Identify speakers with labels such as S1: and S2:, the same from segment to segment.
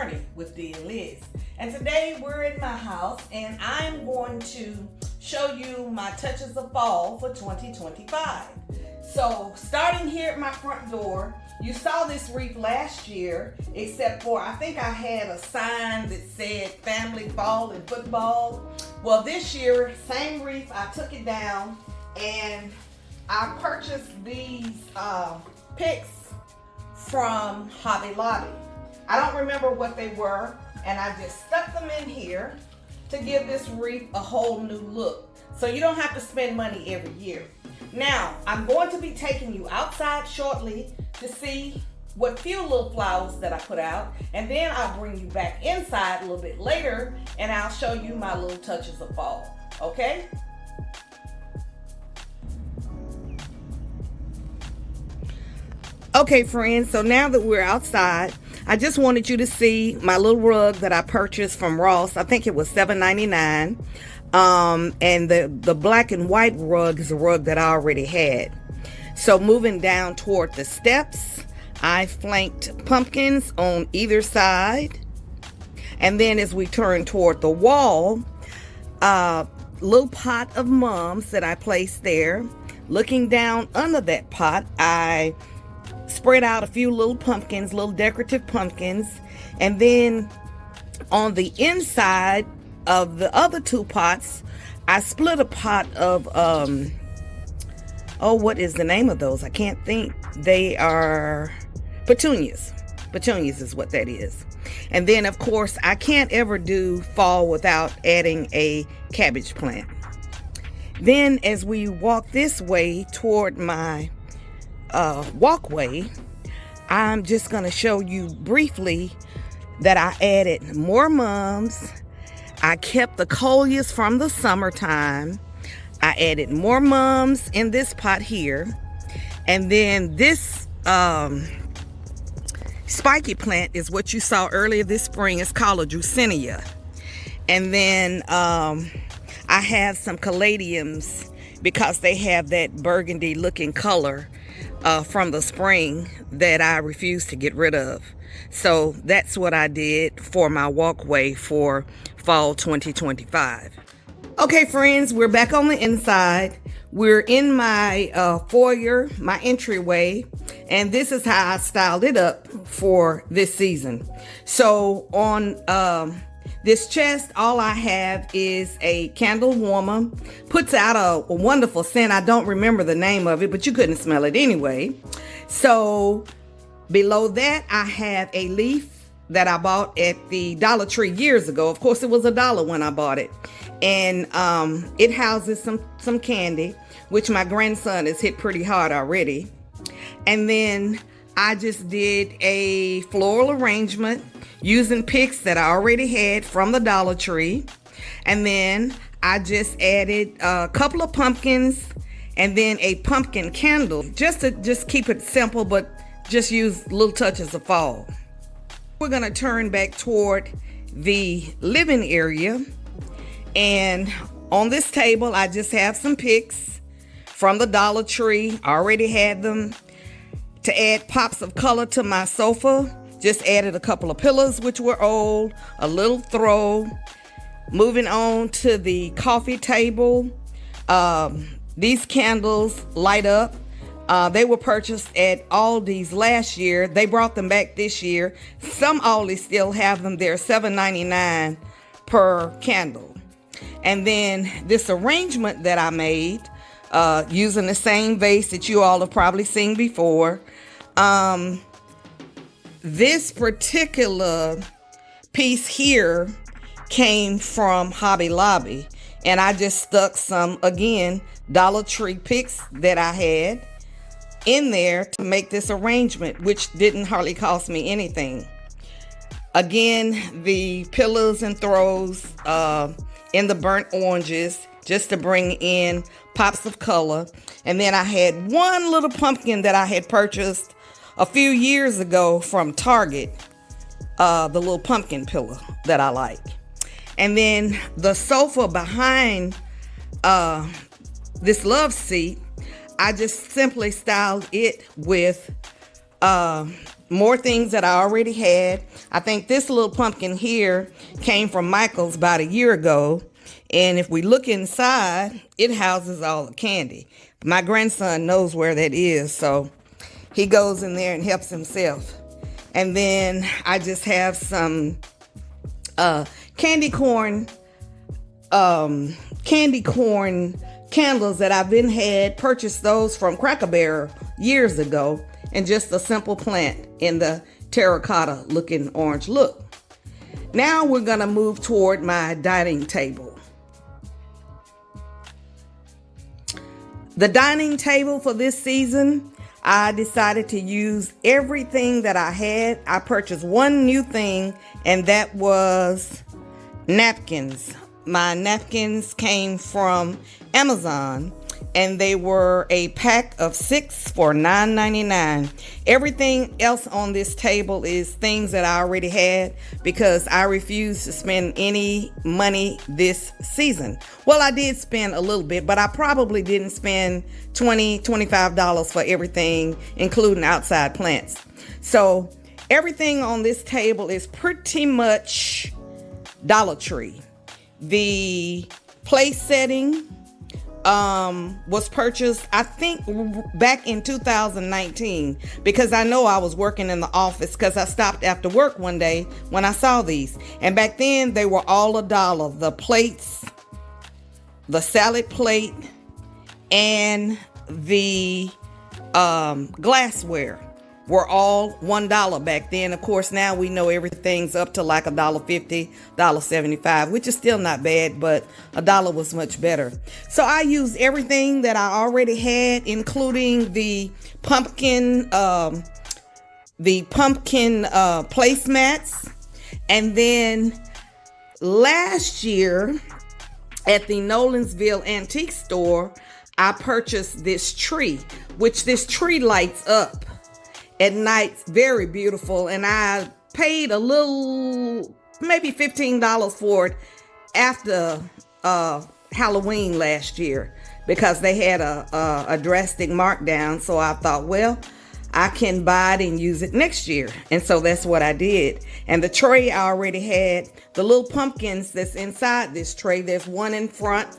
S1: Journey with Dee and Liz. And today we're in my house and I'm going to show you my touches of fall for 2025. So starting here at my front door, you saw this wreath last year, except for I think I had a sign that said family, fall, and football. Well, this year, same wreath, I took it down and I purchased these picks from Hobby Lobby. I don't remember what they were, and I just stuck them in here to give this wreath a whole new look. So you don't have to spend money every year. Now, I'm going to be taking you outside shortly to see what few little flowers that I put out, and then I'll bring you back inside a little bit later and I'll show you my little touches of fall, okay? Okay, friends, so now that we're outside, I just wanted you to see my little rug that I purchased from Ross. I think it was $7.99. And the black and white rug is a rug that I already had. So moving down toward the steps, I flanked pumpkins on either side. And then as we turn toward the wall, little pot of mums that I placed there. Looking down under that pot, I spread out a few little pumpkins, little decorative pumpkins. And then on the inside of the other two pots, I split a pot of, what is the name of those? I can't think. They are petunias. Petunias is what that is. And then, of course, I can't ever do fall without adding a cabbage plant. Then as we walk this way toward my walkway, I'm just going to show you briefly that I added more mums. I kept the coleus from the summertime. I added more mums in this pot here. And then this spiky plant is what you saw earlier this spring. It's called a Drusenia. And then I have some caladiums because they have that burgundy looking color from the spring that I refuse to get rid of. So that's what I did for my walkway for fall 2025. Okay, friends, we're back on the inside. We're in my foyer, my entryway, and this is how I styled it up for this season. So on this chest, all I have is a candle warmer. Puts out a wonderful scent. I don't remember the name of it, but you couldn't smell it anyway. So below that, I have a leaf that I bought at the Dollar Tree years ago. Of course, it was $1 when I bought it. And it houses some candy, which my grandson has hit pretty hard already. And then I just did a floral arrangement using picks that I already had from the Dollar Tree. And then I just added a couple of pumpkins and then a pumpkin candle, just to keep it simple, but just use little touches of fall. We're gonna turn back toward the living area, and on this table I just have some picks from the Dollar Tree. I already had them. To add pops of color to my sofa, just added a couple of pillows which were old, a little throw. Moving on to the coffee table, these candles light up. They were purchased at Aldi's last year. They brought them back this year. Some Aldi still have them. They're $7.99 per candle. And then this arrangement that I made using the same vase that you all have probably seen before. This particular piece here came from Hobby Lobby, and I just stuck some, again, Dollar Tree picks that I had in there to make this arrangement, which didn't hardly cost me anything. Again, the pillows and throws in the burnt oranges, just to bring in pops of color. And then I had one little pumpkin that I had purchased a few years ago from Target, the little pumpkin pillow that I like. And then the sofa behind this love seat, I just simply styled it with more things that I already had. I think this little pumpkin here came from Michael's about a year ago. And if we look inside, it houses all the candy. My grandson knows where that is, so he goes in there and helps himself. And then I just have some candy corn candles that I've purchased those from Cracker Barrel years ago, and just a simple plant in the terracotta looking orange look. Now we're gonna move toward my dining table. The dining table for this season, I decided to use everything that I had. I purchased one new thing, and that was napkins. My napkins came from Amazon, and they were a pack of 6 for $9.99. Everything else on this table is things that I already had because I refuse to spend any money this season. Well, I did spend a little bit, but I probably didn't spend $25 for everything, including outside plants. So everything on this table is pretty much Dollar Tree. The place setting was purchased, I think, back in 2019, because I know I was working in the office, because I stopped after work one day when I saw these. And back then they were all $1. The plates, the salad plate, and the glassware were all $1 back then. Of course, now we know everything's up to like $1.50, $1.75, which is still not bad, but $1 was much better. So I used everything that I already had, including the pumpkin placemats. And then last year at the Nolensville Antique Store, I purchased this tree, which this tree lights up at night. Very beautiful. And I paid a little, maybe $15 for it after Halloween last year, because they had a drastic markdown. So I thought, well, I can buy it and use it next year. And so that's what I did. And the tray I already had, the little pumpkins that's inside this tray, there's one in front,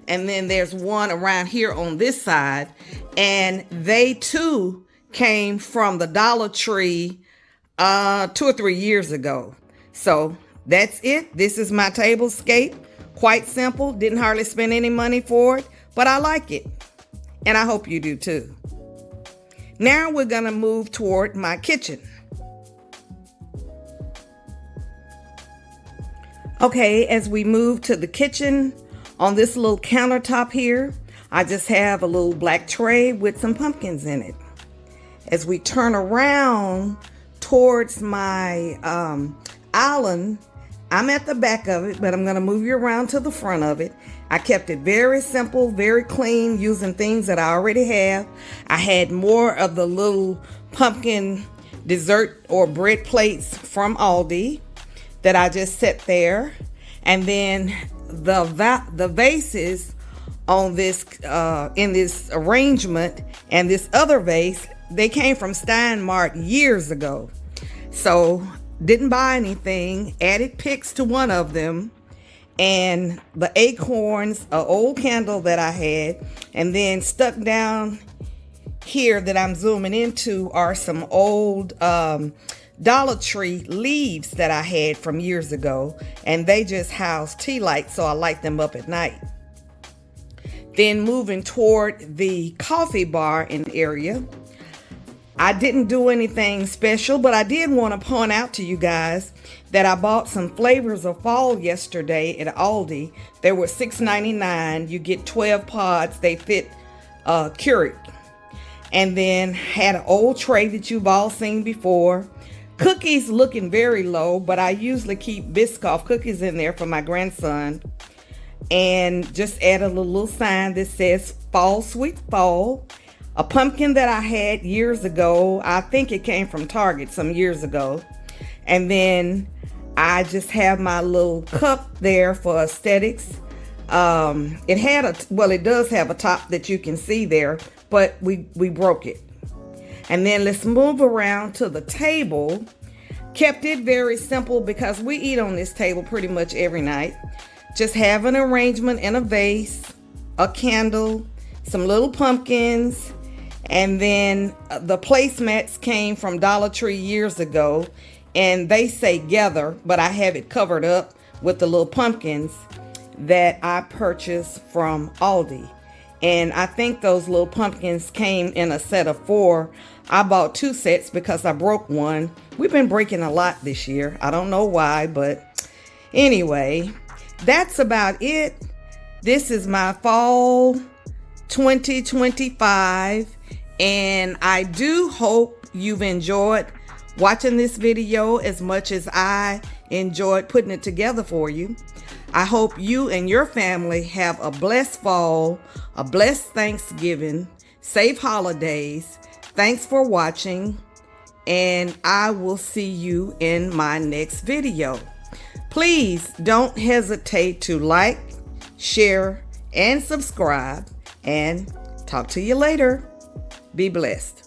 S1: and then there's one around here on this side. And they too came from the Dollar Tree 2 or 3 years ago. So that's it. This is my tablescape. Quite simple. Didn't hardly spend any money for it, but I like it. And I hope you do too. Now we're going to move toward my kitchen. Okay, as we move to the kitchen, on this little countertop here, I just have a little black tray with some pumpkins in it. As we turn around towards my island, I'm at the back of it, but I'm going to move you around to the front of it. I kept it very simple, very clean, using things that I already have. I had more of the little pumpkin dessert or bread plates from Aldi that I just set there. And then the vases on this in this arrangement and this other vase, they came from Stein Mart years ago. So didn't buy anything, added picks to one of them, and the acorns, an old candle that I had, and then stuck down here that I'm zooming into are some old Dollar Tree leaves that I had from years ago, and they just house tea lights, so I light them up at night. Then moving toward the coffee bar in area, I didn't do anything special, but I did want to point out to you guys that I bought some flavors of fall yesterday at Aldi. They were $6.99. You get 12 pods. They fit Keurig. And then had an old tray that you've all seen before. Cookies looking very low, but I usually keep Biscoff cookies in there for my grandson. And just added a little sign that says Fall Sweet Fall. A pumpkin that I had years ago. I think it came from Target some years ago. And then I just have my little cup there for aesthetics. It does have a top that you can see there, but we broke it. And then let's move around to the table. Kept it very simple because we eat on this table pretty much every night. Just have an arrangement in a vase, a candle, some little pumpkins, and then the placemats came from Dollar Tree years ago, and they say gather, but I have it covered up with the little pumpkins that I purchased from Aldi. And I think those little pumpkins came in a set of 4. I bought 2 sets because I broke one. We've been breaking a lot this year. I don't know why, but anyway, that's about it. This is my fall 2025, and I do hope you've enjoyed watching this video as much as I enjoyed putting it together for you. I hope you and your family have a blessed fall, a blessed Thanksgiving, safe holidays. Thanks for watching, and I will see you in my next video. Please don't hesitate to like, share, and subscribe, and talk to you later. Be blessed.